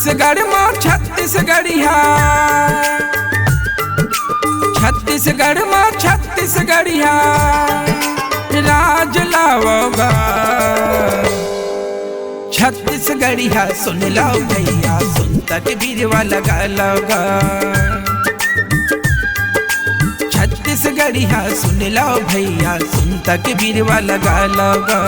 छत्तीसगढ़ माँ छत्तीसगढ़िया, छत्तीसगढ़ माँ छत्तीसगढ़िया राज लावोगा। छत्तीसगढ़िया सुन लो भैया, सुनता के बीरवा लगा लोगा। छत्तीसगढ़िया सुन लो भैया, सुनता के बीरवा लगा लोगा।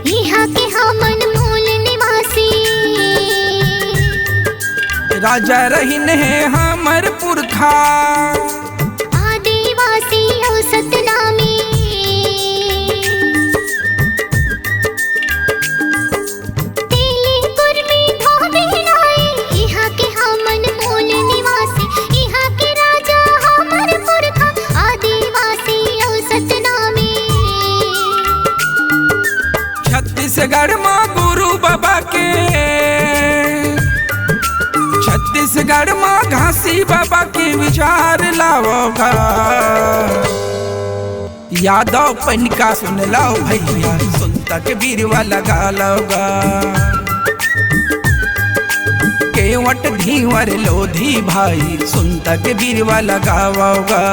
यहाँ के हमन मूल निवासी, राजा रहीन है हमर पुरखा। आदिवासी और सतनामी, तेली कुर्मी धोबी नाई। यहाँ के हमन मूल निवासी, यहाँ के राजा हमर पुरखा। आदिवासी और सतनामी, छत्तीसगढ़ माँ गुरु बाबा के, छत्तीसगढ़ माँ घासी बाबा के विचार लाओगा। यादव पनिका सुन लो भैया, सुनता के बीरवा लगा लोगा। केवट धीवर लोधी भाई, सुनता के बीरवा लगाओगा।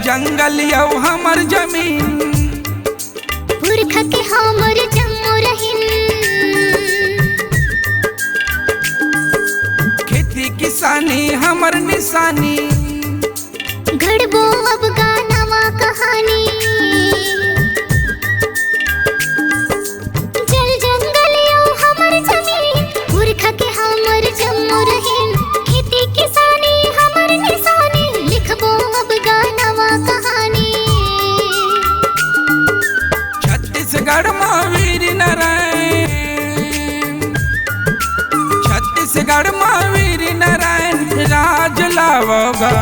जंगल यौ हमर जमीन, पुरखा के हमर जम्मू रहीन। खेती किसानी हमर निशानी, घड़बो अब गानवा कहानी। जल जंगल यौ हमर जमीन, पुरखा के हमर जम्मू रहीन। खेती किसानी हमर निशानी, लिखबो अब गानवा कहानी। छत्तीसगढ़ माँ वीर नारायण, छत्तीसगढ़ माँ वीर नारायण राज लाओगा।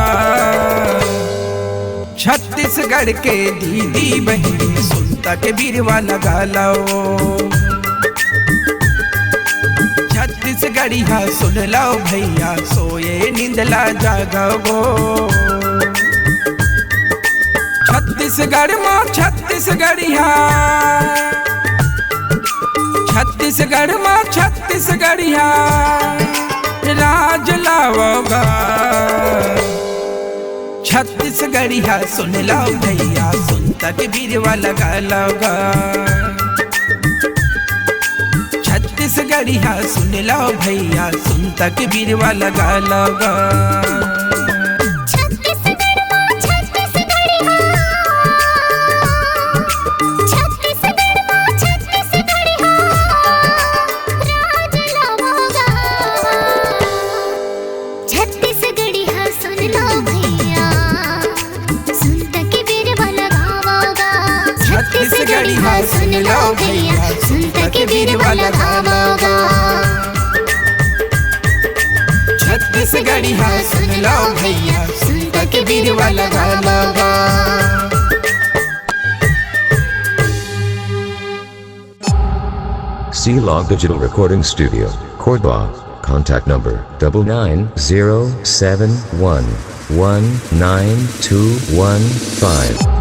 छत्तीसगढ़ के दीदी बहनी, सुनता के बीरवा लगा लो। छत्तीसगढ़िया सुन लो भैया, सोए नींदला जागो। छत्तीसगढ़ माँ छत्तीसगढ़िया, छत्तीसगढ़ माँ छत्तीसगढ़िया राज लाओगा। छत्तीसगढ़िया सुन लो भैया, सुनता के बीरवा लगा लोगा। छत्तीसगढ़िया सुन लो भैया, सुनता के बीरवा लगा लोगा। छत्तीसगढ़िया सुन लो भैया, सुनता के बीरवा लगावोगा। छत्तीसगढ़िया सुन लो भैया, सुनता के बीरवा लगावोगा। C-Log Digital Recording Studio, Cordoba. Contact number 9907119215.